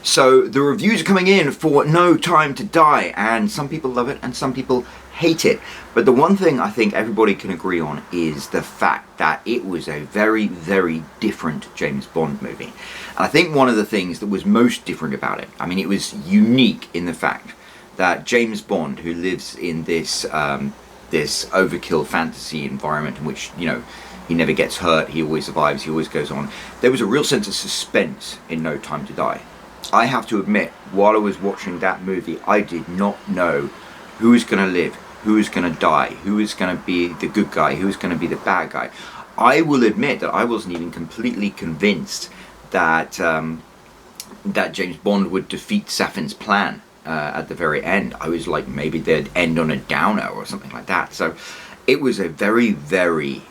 So the reviews are coming in for No Time to Die, and some people love it and some people hate it. But the one thing I think everybody can agree on is the fact that it was a very, very different James Bond movie. And I think one of the things that was most different about it, I mean, it was unique in the fact that James Bond, who lives in this this overkill fantasy environment in which, you know, he never gets hurt, he always survives, he always goes on. There was a real sense of suspense in No Time to Die. I have to admit, while I was watching that movie, I did not know who was going to live, who was going to die, who was going to be the good guy, who was going to be the bad guy. I will admit that I wasn't even completely convinced that that James Bond would defeat Safin's plan at the very end. I was like, maybe they'd end on a downer or something like that. So it was a very, very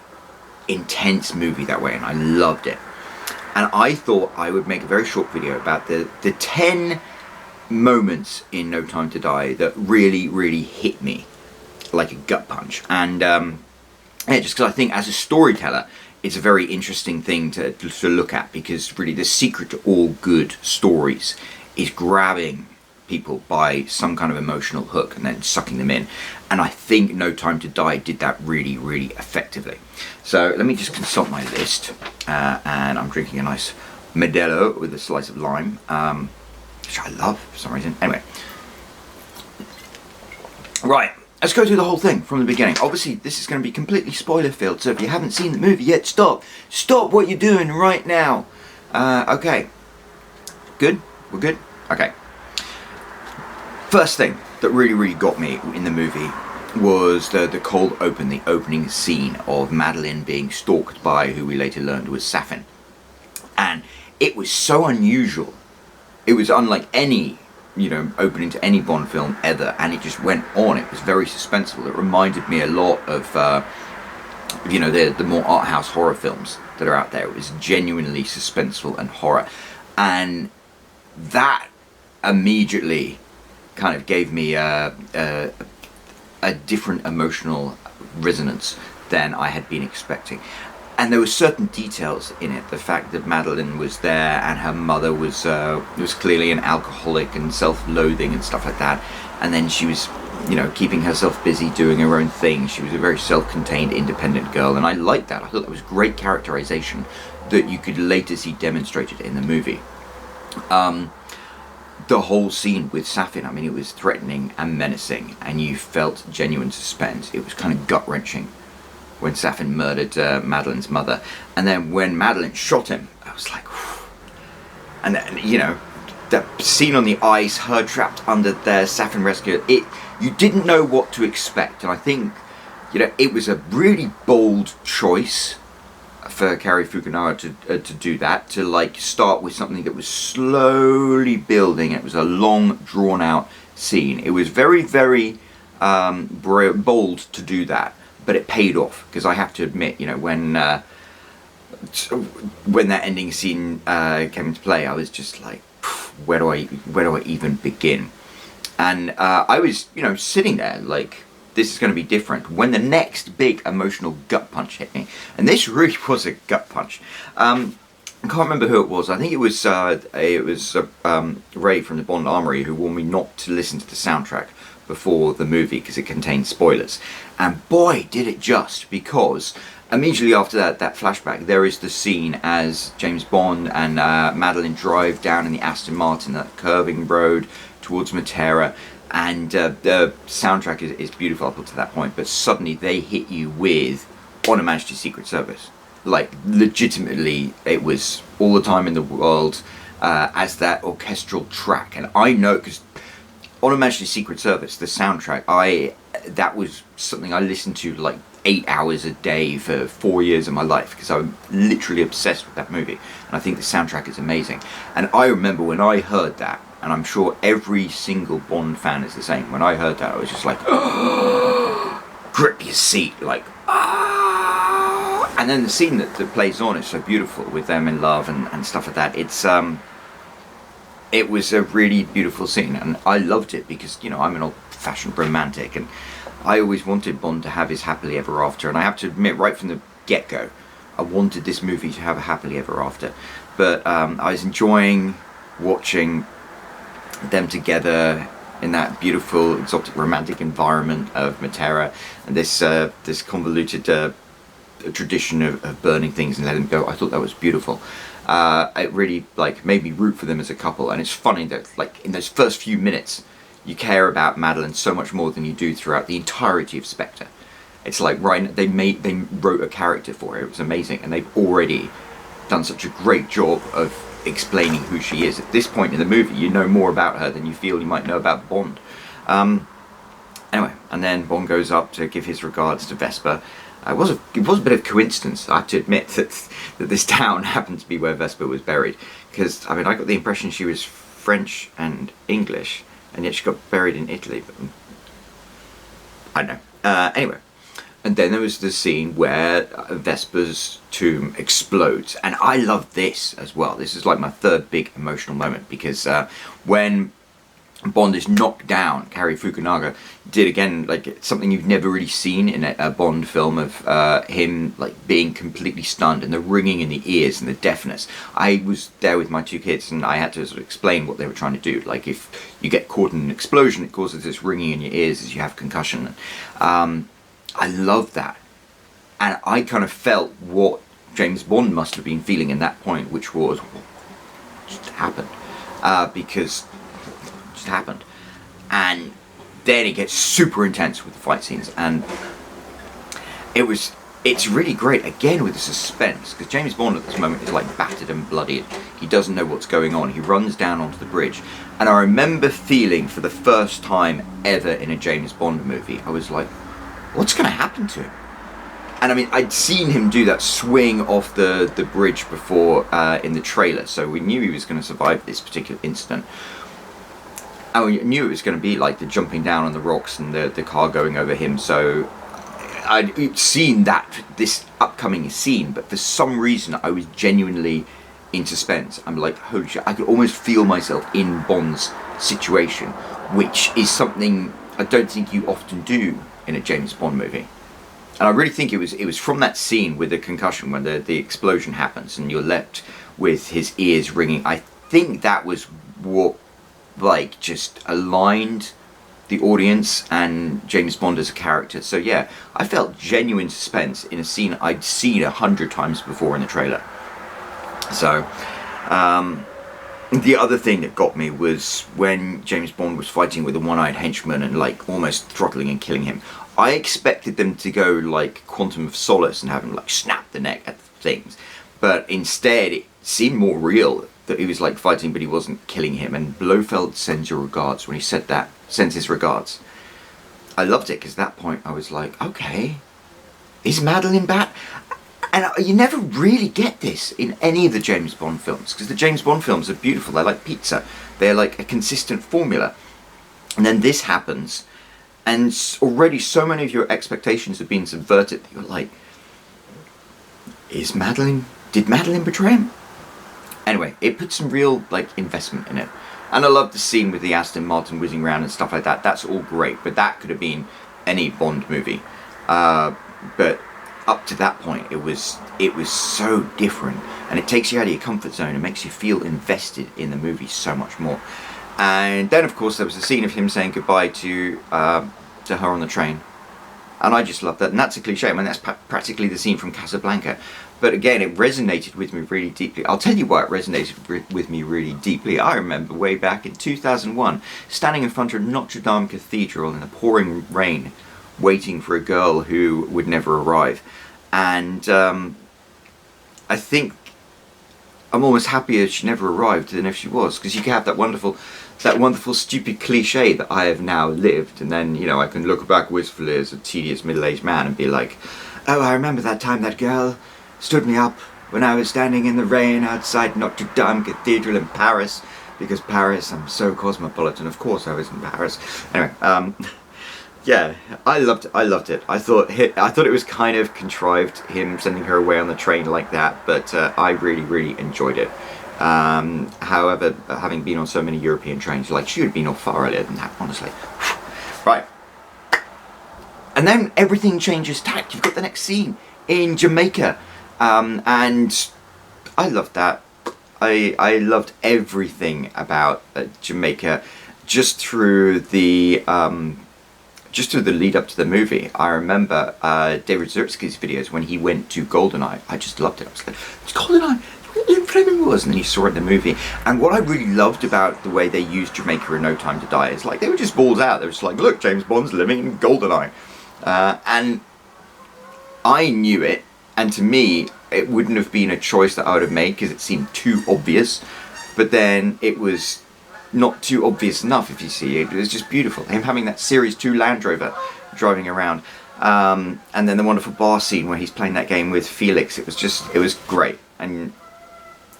intense movie that way, and I loved it. And I thought I would make a very short video about the 10 moments in No Time to Die that really, really hit me like a gut punch. And yeah, just because I think as a storyteller, it's a very interesting thing to look at, because really the secret to all good stories is grabbing people by some kind of emotional hook and then sucking them in. And I think No Time to Die did that really, really effectively. So let me just consult my list, and I'm drinking a nice Modelo with a slice of lime, which I love for some reason. Anyway, right, let's go through the whole thing from the beginning. Obviously, this is going to be completely spoiler filled, so if you haven't seen the movie yet, stop what you're doing right now. Okay, good, we're good, okay. First thing that really, really got me in the movie was the cold open, the opening scene of Madeleine being stalked by who we later learned was Safin. And it was so unusual. It was unlike any, you know, opening to any Bond film ever, and it just went on. It was very suspenseful. It reminded me a lot of, you know, the more art house horror films that are out there. It was genuinely suspenseful and horror. And that immediately kind of gave me a different emotional resonance than I had been expecting. And there were certain details in it. The fact that Madeleine was there and her mother was clearly an alcoholic and self-loathing and stuff like that. And then she was, you know, keeping herself busy doing her own thing. She was a very self-contained, independent girl, and I liked that. I thought that was great characterization that you could later see demonstrated in the movie. The whole scene with Safin, I mean, it was threatening and menacing, and you felt genuine suspense. It was kind of gut-wrenching when Safin murdered Madeleine's mother. And then when Madeleine shot him, I was like, whew. And then, you know, that scene on the ice, her trapped under there, Safin rescued it. You didn't know what to expect, and I think, you know, it was a really bold choice for Cary Fukunaga to do that, to like start with something that was slowly building. It was a long, drawn out scene. It was very, very bold to do that, but it paid off, because I have to admit, you know, when that ending scene came into play, I was just like, where do I even begin? And I was, you know, sitting there like, this is going to be different, when the next big emotional gut punch hit me. And this really was a gut punch. I can't remember who it was. I think it was Ray from the Bond Armory who warned me not to listen to the soundtrack before the movie because it contained spoilers. And boy, did it just, because immediately after that flashback, there is the scene as James Bond and Madeleine drive down in the Aston Martin, that curving road towards Matera. And the soundtrack is beautiful up to that point, but suddenly they hit you with On Her Majesty's Secret Service. Like, legitimately, it was All the Time in the World as that orchestral track. And I know, because On Her Majesty's Secret Service, the soundtrack, that was something I listened to like 8 hours a day for 4 years of my life, because I'm literally obsessed with that movie. And I think the soundtrack is amazing. And I remember when I heard that, and I'm sure every single Bond fan is the same. When I heard that, I was just like, oh, grip your seat, like, ah. And then the scene that plays on is so beautiful with them in love and stuff like that. It was a really beautiful scene, and I loved it because, you know, I'm an old-fashioned romantic, and I always wanted Bond to have his happily ever after. And I have to admit, right from the get-go, I wanted this movie to have a happily ever after. But I was enjoying watching them together in that beautiful, exotic, romantic environment of Matera, and this convoluted tradition of burning things and letting them go. I thought that was beautiful. It really like made me root for them as a couple, and it's funny that like in those first few minutes, you care about Madeline so much more than you do throughout the entirety of Spectre. It's like they wrote a character for her. It was amazing, and they've already done such a great job of explaining who she is. At this point in the movie, you know more about her than you feel you might know about Bond. Anyway, and then Bond goes up to give his regards to Vesper. It was a bit of coincidence, I have to admit, that this town happened to be where Vesper was buried. Because, I mean, I got the impression she was French and English, and yet she got buried in Italy. But I don't know. Anyway, and then there was the scene where Vesper's tomb explodes. And I love this as well. This is like my third big emotional moment, because when Bond is knocked down, Cary Fukunaga did again like something you've never really seen in a Bond film of him like being completely stunned, and the ringing in the ears and the deafness. I was there with my two kids and I had to sort of explain what they were trying to do. Like if you get caught in an explosion, it causes this ringing in your ears as you have concussion. I love that, and I kind of felt what James Bond must have been feeling in that point, which was what just happened, because just happened. And then it gets super intense with the fight scenes, and it's really great again with the suspense, because James Bond at this moment is like battered and bloodied. He doesn't know what's going on. He runs down onto the bridge, and I remember feeling for the first time ever in a James Bond movie, I was like, what's going to happen to him? And I mean, I'd seen him do that swing off the bridge before in the trailer, so we knew he was going to survive this particular incident. And we knew it was going to be like the jumping down on the rocks and the car going over him, so I'd seen this upcoming scene, but for some reason I was genuinely in suspense. I'm like, holy shit, I could almost feel myself in Bond's situation, which is something I don't think you often do in a James Bond movie. And I really think it was from that scene with the concussion when the explosion happens and you're left with his ears ringing. I think that was what like just aligned the audience and James Bond as a character. So yeah, I felt genuine suspense in a scene I'd seen 100 times before in the trailer. So the other thing that got me was when James Bond was fighting with a one-eyed henchman and like almost throttling and killing him. I expected them to go like Quantum of Solace and have him like snap the neck at things, but instead it seemed more real, that he was like fighting but he wasn't killing him. And Blofeld sends your regards, when he said that, sends his regards, I loved it, because at that point I was like, okay, is Madeline back? And you never really get this in any of the James Bond films, because the James Bond films are beautiful. They're like pizza. They're like a consistent formula. And then this happens, and already so many of your expectations have been subverted that you're like, did Madeline betray him? Anyway, it put some real like investment in it. And I love the scene with the Aston Martin whizzing around and stuff like that. That's all great, but that could have been any Bond movie. But up to that point, it was so different, and it takes you out of your comfort zone and makes you feel invested in the movie so much more. And then, of course, there was a scene of him saying goodbye to her on the train, and I just love that. And that's a cliche. I mean, that's practically the scene from Casablanca. But again, it resonated with me really deeply. I'll tell you why it resonated with me really deeply. I remember way back in 2001, standing in front of Notre Dame Cathedral in the pouring rain, waiting for a girl who would never arrive. And I think I'm almost happier she never arrived than if she was, because you can have that wonderful stupid cliche that I have now lived, and then, you know, I can look back wistfully as a tedious middle-aged man and be like, oh, I remember that time that girl stood me up when I was standing in the rain outside Notre Dame Cathedral in Paris, because Paris, I'm so cosmopolitan, of course I was in Paris. Anyway, yeah, I loved it. I thought it was kind of contrived, him sending her away on the train like that, but I really, really enjoyed it. However, having been on so many European trains, like, she would have been off far earlier than that, honestly. Right. And then everything changes tack. You've got the next scene in Jamaica. And I loved that. I loved everything about Jamaica, just through the lead up to the movie. I remember David Zuritsky's videos when he went to Goldeneye. I just loved it. I was like, it's Goldeneye. Ian Fleming was, and then you saw it in the movie. And what I really loved about the way they used Jamaica in No Time to Die is like they were just balls out. They were just like, look, James Bond's living in Goldeneye, and I knew it. And to me, it wouldn't have been a choice that I would have made because it seemed too obvious. But then it was not too obvious enough, if you see. It was just beautiful. Him having that Series 2 Land Rover driving around. And then the wonderful bar scene where he's playing that game with Felix. It was great. And,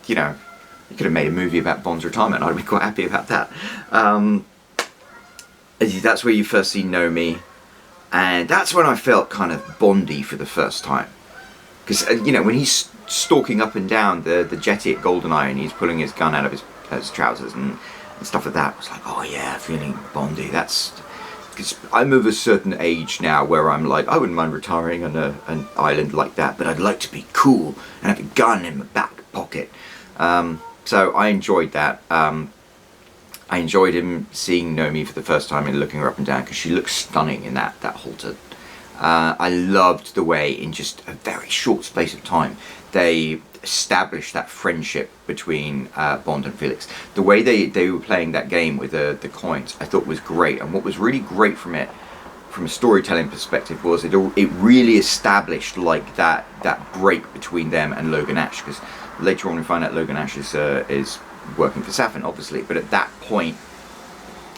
you know, you could have made a movie about Bond's retirement. I'd be quite happy about that. That's where you first see Nomi. And that's when I felt kind of Bondy for the first time. Because, you know, when he's stalking up and down the jetty at Goldeneye and he's pulling his gun out of his trousers and stuff like that, I was like, oh yeah, feeling Bondy. That's... Because I'm of a certain age now where I'm like, I wouldn't mind retiring on an island like that, but I'd like to be cool and have a gun in my back pocket. So I enjoyed that. I enjoyed him seeing Nomi for the first time and looking her up and down because she looks stunning in that halter. I loved the way in just a very short space of time they established that friendship between Bond and Felix. The way they were playing that game with the coins I thought was great, and what was really great from it from a storytelling perspective was it really established like that break between them and Logan Ash, because later on we find out Logan Ash is working for Safin obviously, but at that point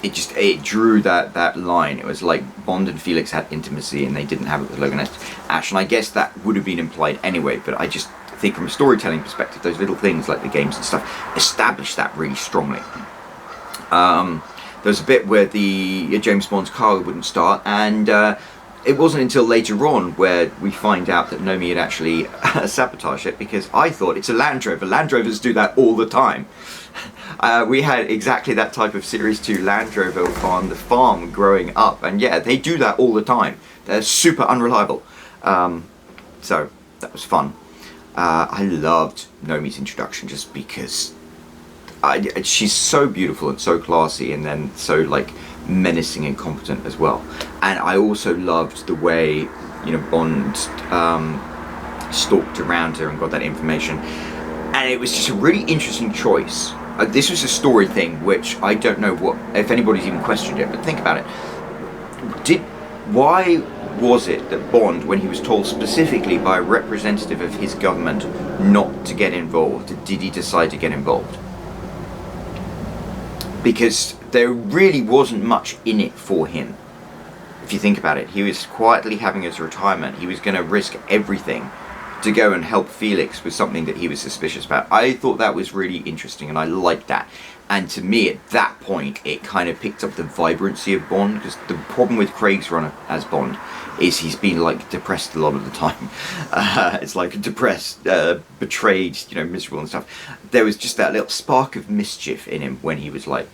it drew that line. It was like Bond and Felix had intimacy and they didn't have it with Logan Ash, and I guess that would have been implied anyway, but I just think from a storytelling perspective those little things like the games and stuff established that really strongly. There's a bit where the James Bond's car wouldn't start, and it wasn't until later on where we find out that Nomi had actually sabotaged it, because I thought it's a Land Rover. Land Rovers do that all the time. We had exactly that type of Series 2 Land Rover on the farm growing up, and yeah, they do that all the time. They're super unreliable. So that was fun. I loved Nomi's introduction just because she's so beautiful and so classy, and then so like menacing and competent as well. And I also loved the way, you know, Bond stalked around her and got that information, and it was just a really interesting choice. This was a story thing which I don't know if anybody's even questioned it, but think about it. Why was it that Bond, when he was told specifically by a representative of his government not to get involved, did he decide to get involved? Because there really wasn't much in it for him. If you think about it, he was quietly having his retirement. He was going to risk everything to go and help Felix with something that he was suspicious about. I thought that was really interesting, and I liked that. And to me, at that point, it kind of picked up the vibrancy of Bond, because the problem with Craig's run as Bond is he's been like depressed a lot of the time. It's like depressed, betrayed, you know, miserable and stuff. There was just that little spark of mischief in him when he was like,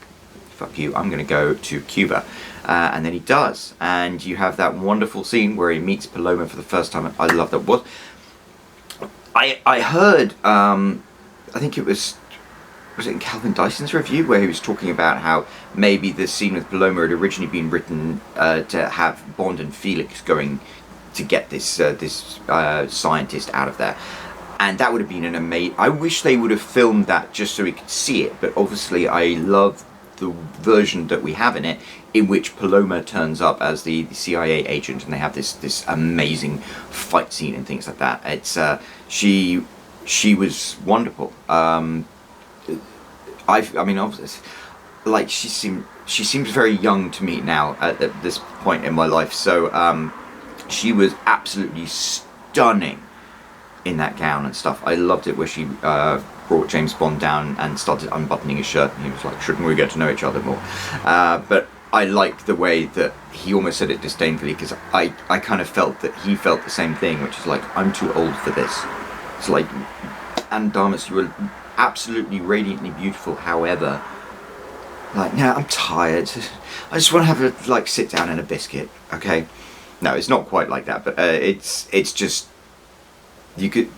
fuck you, I'm going to go to Cuba. And then he does. And you have that wonderful scene where he meets Paloma for the first time. I love that. I heard, I think it was it in Calvin Dyson's review, where he was talking about how maybe the scene with Paloma had originally been written to have Bond and Felix going to get this scientist out of there. And that would have been an amazing... I wish they would have filmed that just so we could see it, but obviously I love the version that we have in it, in which Paloma turns up as the CIA agent, and they have this amazing fight scene and things like that. It's she was wonderful. I mean, obviously, like she seems very young to me now at this point in my life. So she was absolutely stunning in that gown and stuff. I loved it where she brought James Bond down and started unbuttoning his shirt, and he was like, shouldn't we get to know each other more? But I liked the way that he almost said it disdainfully, because I kind of felt that he felt the same thing, which is like, I'm too old for this. It's like, Anne Darmus, you were absolutely radiantly beautiful, however, like, now I'm tired. I just want to have a sit down and a biscuit, okay? No, it's not quite like that, but it's just, you could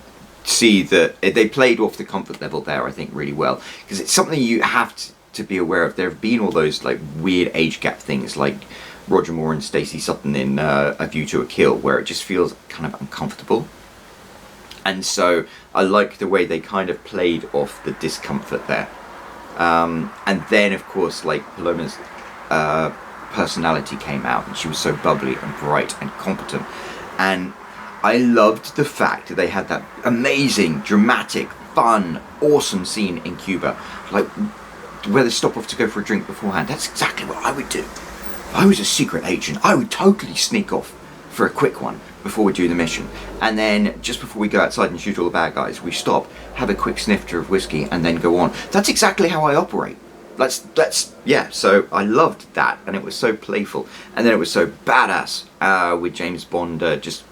see that they played off the comfort level there, I think, really well, because it's something you have to be aware of. There have been all those like weird age gap things, like Roger Moore and Stacey Sutton in A View to a Kill, where it just feels kind of uncomfortable. And so I like the way they kind of played off the discomfort there. And then, of course, like Paloma's personality came out, and she was so bubbly and bright and competent. And I loved the fact that they had that amazing, dramatic, fun, awesome scene in Cuba, like where they stop off to go for a drink beforehand. That's exactly what I would do. If I was a secret agent, I would totally sneak off for a quick one before we do the mission. And then just before we go outside and shoot all the bad guys, we stop, have a quick snifter of whiskey, and then go on. That's exactly how I operate. Yeah, so I loved that, and it was so playful. And then it was so badass with James Bond just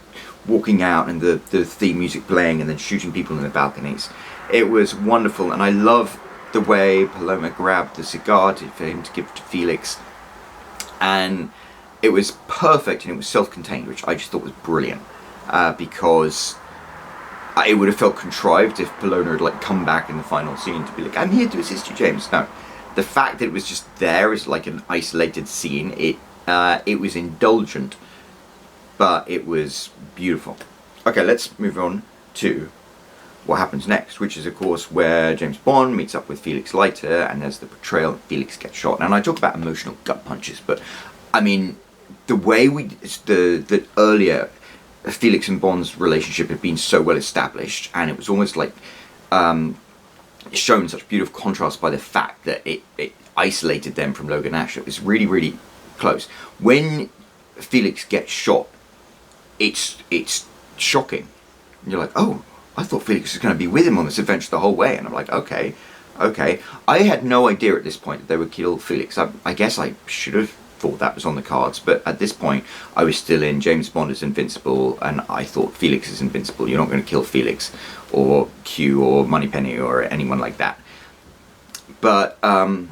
walking out and the theme music playing and then shooting people in the balconies. It was wonderful, and I love the way Paloma grabbed the cigar for him to give to Felix, and it was perfect, and it was self-contained, which I just thought was brilliant, because it would have felt contrived if Paloma had like come back in the final scene to be like, I'm here to assist you, James. No, the fact that it was just there as like an isolated scene, it was indulgent, but it was beautiful. Okay, let's move on to what happens next, which is of course where James Bond meets up with Felix Leiter, and there's the betrayal, and Felix gets shot. And I talk about emotional gut punches, but I mean, the way that earlier Felix and Bond's relationship had been so well established, and it was almost like shown such beautiful contrast by the fact that it isolated them from Logan Ash. It was really, really close. When Felix gets shot, it's shocking. And you're like, oh, I thought Felix was going to be with him on this adventure the whole way. And I'm like, okay. I had no idea at this point that they would kill Felix. I guess I should have thought that was on the cards, but at this point I was still in James Bond is invincible, and I thought Felix is invincible. You're not going to kill Felix or Q or Moneypenny or anyone like that. But then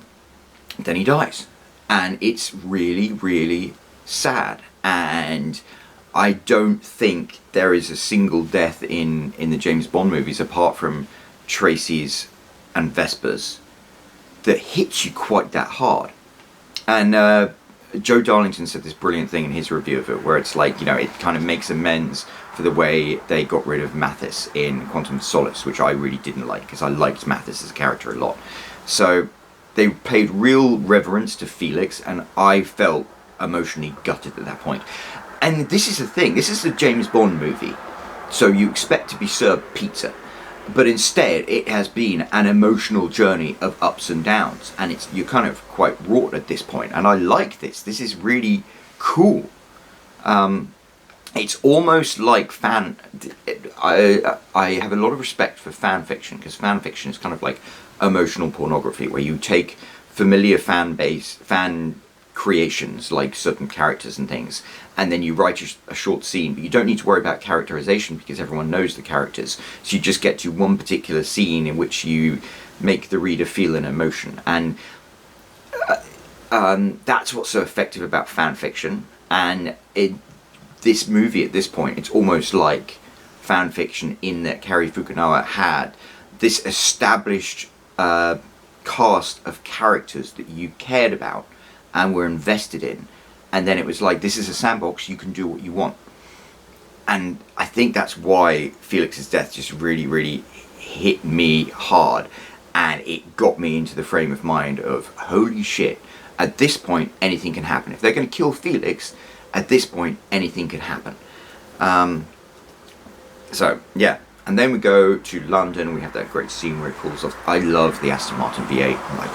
he dies, and it's really, really sad. And I don't think there is a single death in the James Bond movies, apart from Tracy's and Vesper's, that hits you quite that hard. And Joe Darlington said this brilliant thing in his review of it, where it's like, you know, it kind of makes amends for the way they got rid of Mathis in Quantum of Solace, which I really didn't like, because I liked Mathis as a character a lot. So they paid real reverence to Felix, and I felt emotionally gutted at that point. And this is the thing, this is a James Bond movie, so you expect to be served pizza. But instead, it has been an emotional journey of ups and downs, and you're kind of quite wrought at this point. And I like this. This is really cool. It's almost like I have a lot of respect for fan fiction, because fan fiction is kind of like emotional pornography, where you take familiar fan creations, like certain characters and things, and then you write a short scene, but you don't need to worry about characterization because everyone knows the characters. So you just get to one particular scene in which you make the reader feel an emotion, and that's what's so effective about fan fiction. And this movie at this point, it's almost like fan fiction in that Cary Fukunaga had this established cast of characters that you cared about and were invested in, and then it was like, this is a sandbox, you can do what you want. And I think that's why Felix's death just really, really hit me hard, and it got me into the frame of mind of, holy shit, at this point anything can happen. If they're going to kill Felix, at this point anything can happen. So yeah, and then we go to London. We have that great scene where it pulls off. I love the Aston Martin V8. I'm like,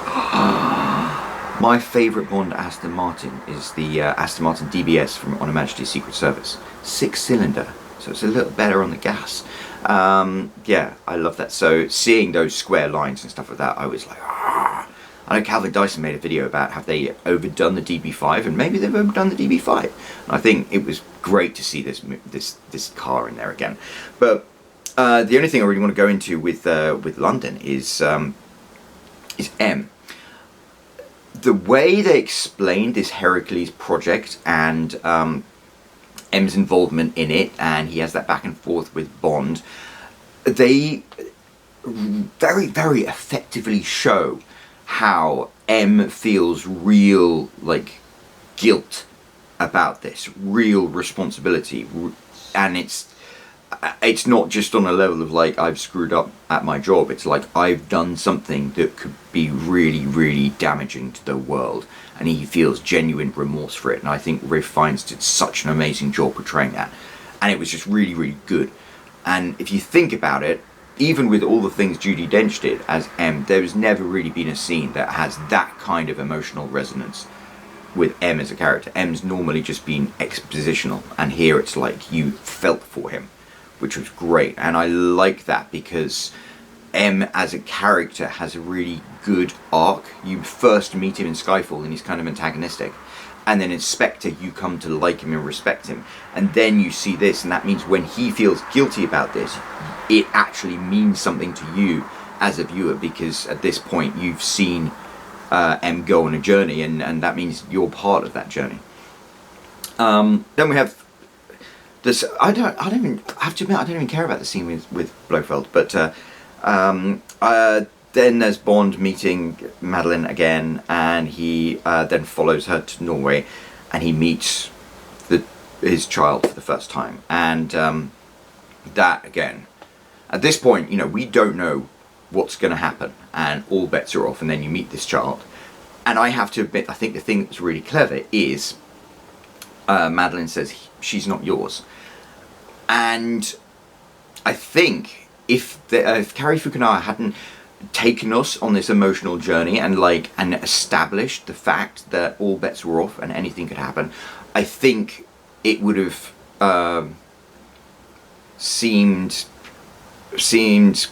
my favourite Bond Aston Martin is the Aston Martin DBS from On Her Majesty's Secret Service. 6-cylinder, so it's a little better on the gas. Yeah, I love that. So seeing those square lines and stuff like that, I was like, ah. I know Calvin Dyson made a video about have they overdone the DB5, and maybe they've overdone the DB5. And I think it was great to see this car in there again. But the only thing I really want to go into with London is M. The way they explained this Heracles project and M's involvement in it, and he has that back and forth with Bond, they very, very effectively show how M feels real, like, guilt about this, real responsibility, and it's not just on a level of like, I've screwed up at my job. It's like, I've done something that could be really, really damaging to the world, and he feels genuine remorse for it. And I think Ralph Fiennes did such an amazing job portraying that, and it was just really, really good. And if you think about it, even with all the things Judi Dench did as M, there's never really been a scene that has that kind of emotional resonance with M as a character. M's normally just been expositional, and here it's like you felt for him, which was great. And I like that because M as a character has a really good arc. You first meet him in Skyfall and he's kind of antagonistic, and then in Spectre you come to like him and respect him, and then you see this, and that means when he feels guilty about this, it actually means something to you as a viewer, because at this point you've seen M go on a journey, and that means you're part of that journey. Then we have this. I have to admit, I don't even care about the scene with Blofeld, but then there's Bond meeting Madeleine again, and he then follows her to Norway, and he meets his child for the first time, and that again, at this point, you know, we don't know what's going to happen, and all bets are off, and then you meet this child. And I have to admit, I think the thing that's really clever is Madeleine says, she's not yours. And I think if Cary Fukunaga hadn't taken us on this emotional journey and established the fact that all bets were off and anything could happen, I think it would have seemed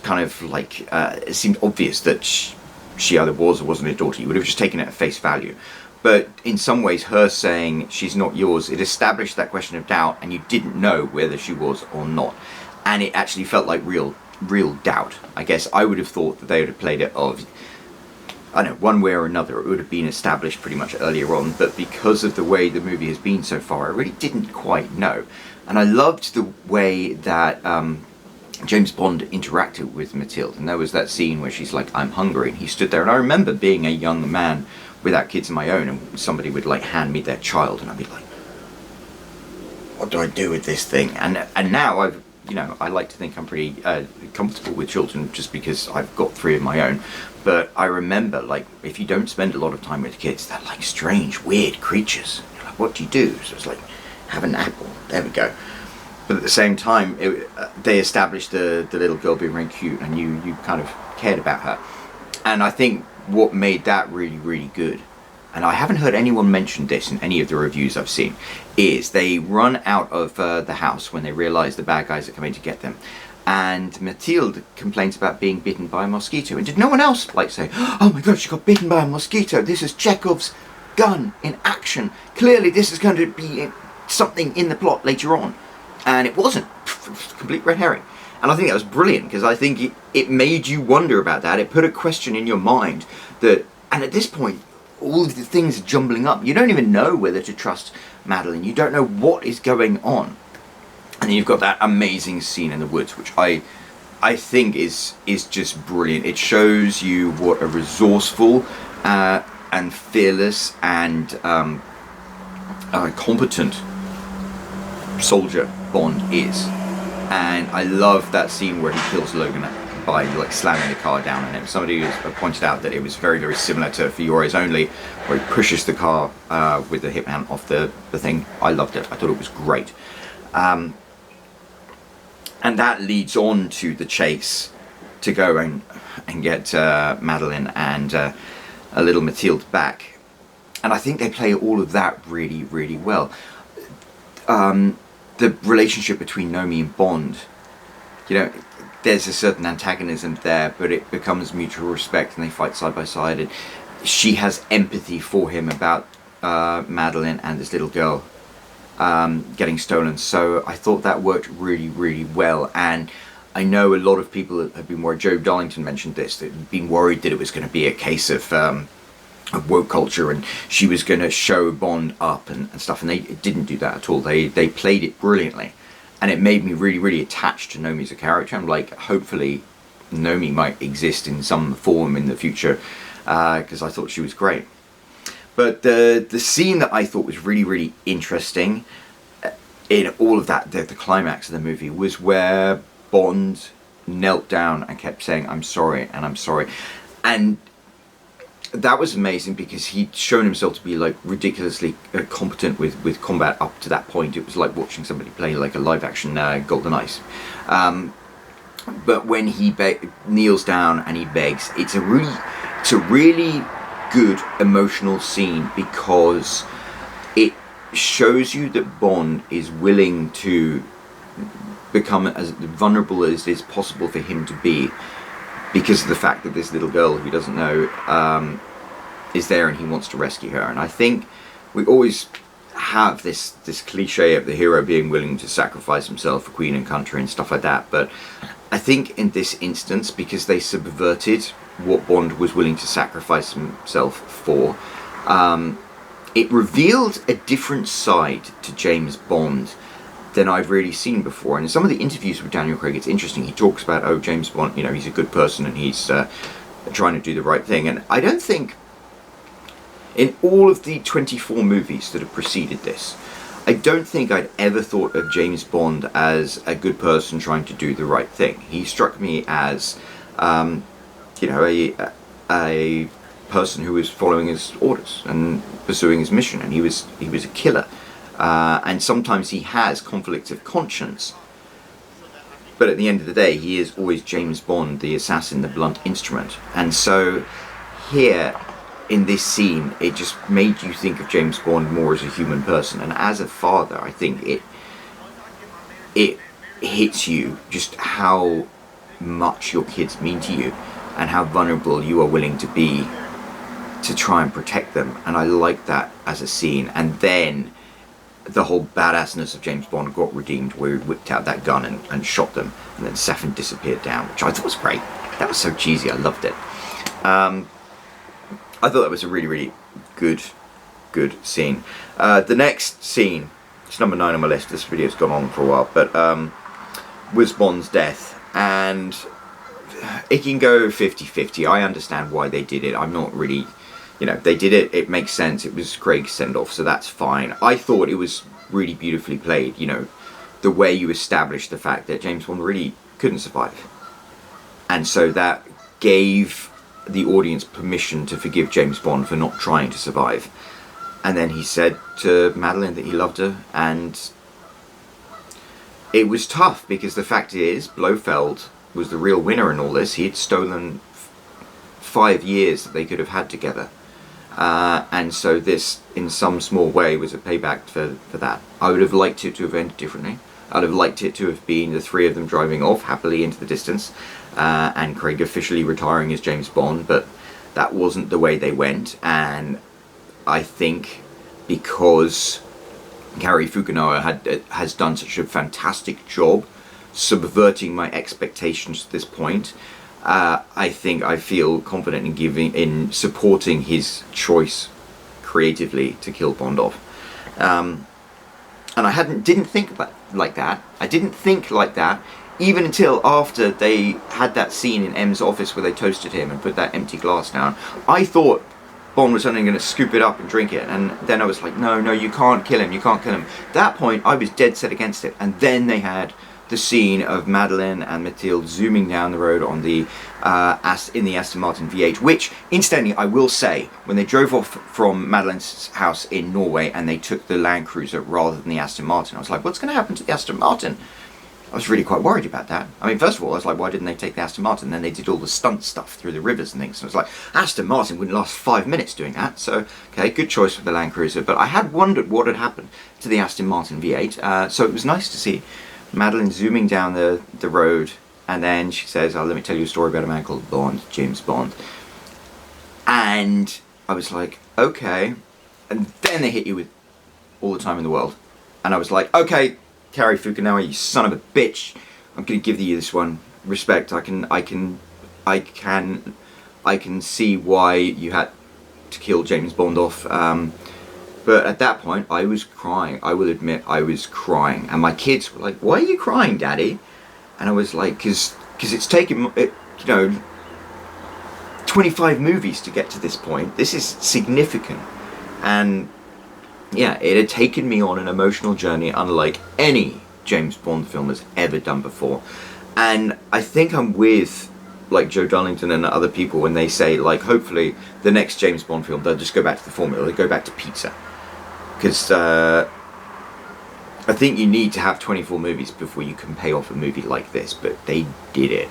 kind of like it seemed obvious that she either was or wasn't his daughter. You would have just taken it at face value. But in some ways, her saying she's not yours, it established that question of doubt, and you didn't know whether she was or not, and it actually felt like real doubt. I guess I would have thought that they would have played it of, I don't know, one way or another. It would have been established pretty much earlier on, but because of the way the movie has been so far, I really didn't quite know. And I loved the way that James Bond interacted with Mathilde, and there was that scene where she's like, I'm hungry, and he stood there, and I remember being a young man without kids of my own, and somebody would like hand me their child, and I'd be like, what do I do with this thing? And now I've, you know, I like to think I'm pretty comfortable with children just because I've got 3 of my own. But I remember, like, if you don't spend a lot of time with kids, they're like strange, weird creatures. You're like, what do you do? So it's like, have an apple. There we go. But at the same time, they established the little girl being very cute, and you kind of cared about her. And I think what made that really, really good, and I haven't heard anyone mention this in any of the reviews I've seen, is they run out of the house when they realise the bad guys are coming to get them. And Mathilde complains about being bitten by a mosquito. And did no one else like say, oh my god, she got bitten by a mosquito. This is Chekhov's gun in action. Clearly this is going to be something in the plot later on. And it wasn't. Complete red herring. And I think that was brilliant, because I think it made you wonder about that. It put a question in your mind that, and at this point, all of the things are jumbling up. You don't even know whether to trust Madeleine. You don't know what is going on. And then you've got that amazing scene in the woods, which I think is just brilliant. It shows you what a resourceful and fearless and competent soldier Bond is. And I love that scene where he kills Logan by like slamming the car down on him. Somebody has pointed out that it was very, very similar to For Your Eyes Only, where he pushes the car with the hitman off the thing. I loved it. I thought it was great. And that leads on to the chase to go and get Madeleine and a little Mathilde back. And I think they play all of that really, really well. The relationship between Nomi and Bond, you know, there's a certain antagonism there, but it becomes mutual respect, and they fight side by side, and she has empathy for him about Madeleine and this little girl getting stolen. So I thought that worked really, really well. And I know a lot of people have been worried. Joe Darlington mentioned this, that had been worried that it was going to be a case of woke culture, and she was going to show Bond up and stuff, and they didn't do that at all. They played it brilliantly, and it made me really, really attached to Nomi as a character. I'm like, hopefully Nomi might exist in some form in the future, because I thought she was great. But the scene that I thought was really, really interesting in all of that, the climax of the movie, was where Bond knelt down and kept saying, "I'm sorry," and "I'm sorry." And that was amazing because he'd shown himself to be like ridiculously competent with combat up to that point. It was like watching somebody play like a live action Golden Ice. But when he kneels down and he begs, it's a really good emotional scene because it shows you that Bond is willing to become as vulnerable as it is possible for him to be, because of the fact that this little girl who he doesn't know is there and he wants to rescue her. And I think we always have this cliche of the hero being willing to sacrifice himself for Queen and country and stuff like that, but I think in this instance, because they subverted what Bond was willing to sacrifice himself for, it revealed a different side to James Bond than I've really seen before. And in some of the interviews with Daniel Craig, it's interesting. He talks about, oh, James Bond, you know, he's a good person and he's trying to do the right thing. And I don't think, in all of the 24 movies that have preceded this, I don't think I'd ever thought of James Bond as a good person trying to do the right thing. He struck me as, you know, a person who was following his orders and pursuing his mission, and he was a killer. And sometimes he has conflicts of conscience, but at the end of the day, he is always James Bond, the assassin, the blunt instrument. And so here, in this scene, it just made you think of James Bond more as a human person. And as a father, I think it hits you just how much your kids mean to you and how vulnerable you are willing to be to try and protect them. And I like that as a scene. And then the whole badassness of James Bond got redeemed, where he whipped out that gun and shot them, and then Safin disappeared down, which I thought was great. That was so cheesy, I loved it. I thought that was a really, really good scene. The next scene, it's number 9 on my list, this video's gone on for a while, but was Bond's death. And it can go 50-50. I understand why they did it. I'm not really, you know, they did it, it makes sense. It was Craig's send-off, so that's fine. I thought it was really beautifully played, you know, the way you established the fact that James Bond really couldn't survive. And so that gave the audience permission to forgive James Bond for not trying to survive. And then he said to Madeleine that he loved her, and it was tough because the fact is Blofeld was the real winner in all this. He had stolen 5 years that they could have had together, and so this in some small way was a payback for that. I would have liked it to have ended differently. I'd have liked it to have been the three of them driving off happily into the distance, and Craig officially retiring as James Bond, but that wasn't the way they went. And I think because Cary Fukunaga has done such a fantastic job subverting my expectations at this point, I think I feel confident in supporting his choice creatively to kill Bond off. And I didn't think like that. I didn't think like that even until after they had that scene in M's office where they toasted him and put that empty glass down. I thought Bond was only going to scoop it up and drink it, and then I was like, no, you can't kill him, you can't kill him. At that point, I was dead set against it. And then they had the scene of Madeleine and Mathilde zooming down the road on the in the Aston Martin V8, which, incidentally, I will say, when they drove off from Madeleine's house in Norway and they took the Land Cruiser rather than the Aston Martin, I was like, what's going to happen to the Aston Martin? I was really quite worried about that. I mean, first of all, I was like, why didn't they take the Aston Martin? Then they did all the stunt stuff through the rivers and things. And I was like, Aston Martin wouldn't last 5 minutes doing that. So, okay, good choice for the Land Cruiser. But I had wondered what had happened to the Aston Martin V8. So it was nice to see Madeleine zooming down the road. And then she says, oh, let me tell you a story about a man called Bond, James Bond. And I was like, okay. And then they hit you with All the Time in the World. And I was like, okay, Cary Fukunaga, you son of a bitch, I'm going to give you this one. Respect. I can see why you had to kill James Bond off. But at that point, I was crying. I will admit, I was crying. And my kids were like, "Why are you crying, Daddy?" And I was like, because it's taken, 25 movies to get to this point. This is significant. And yeah, it had taken me on an emotional journey unlike any James Bond film has ever done before. And I think I'm with like Joe Darlington and other people when they say, like, hopefully the next James Bond film, they'll just go back to the formula. They go back to pizza. Because I think you need to have 24 movies before you can pay off a movie like this. But they did it.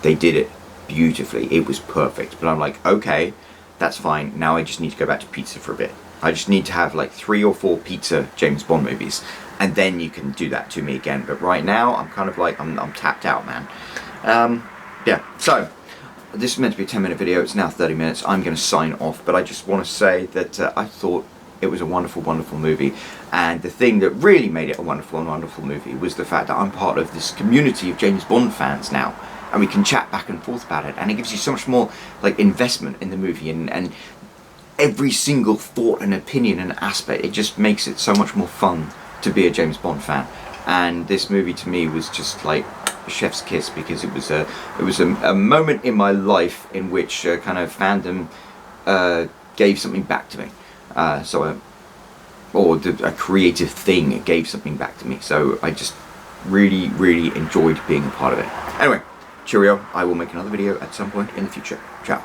They did it beautifully. It was perfect. But I'm like, okay, that's fine. Now I just need to go back to pizza for a bit. I just need to have like 3 or 4 pizza James Bond movies. And then you can do that to me again. But right now, I'm kind of like, I'm tapped out, man. Yeah, so this is meant to be a 10-minute video. It's now 30 minutes. I'm going to sign off. But I just want to say that I thought it was a wonderful, wonderful movie. And the thing that really made it a wonderful and wonderful movie was the fact that I'm part of this community of James Bond fans now. And we can chat back and forth about it. And it gives you so much more like investment in the movie. And every single thought and opinion and aspect, it just makes it so much more fun to be a James Bond fan. And this movie to me was just like a chef's kiss, because it was a moment in my life in which kind of fandom gave something back to me. A creative thing, it gave something back to me. So I just really, really enjoyed being a part of it. Anyway, cheerio. I will make another video at some point in the future. Ciao.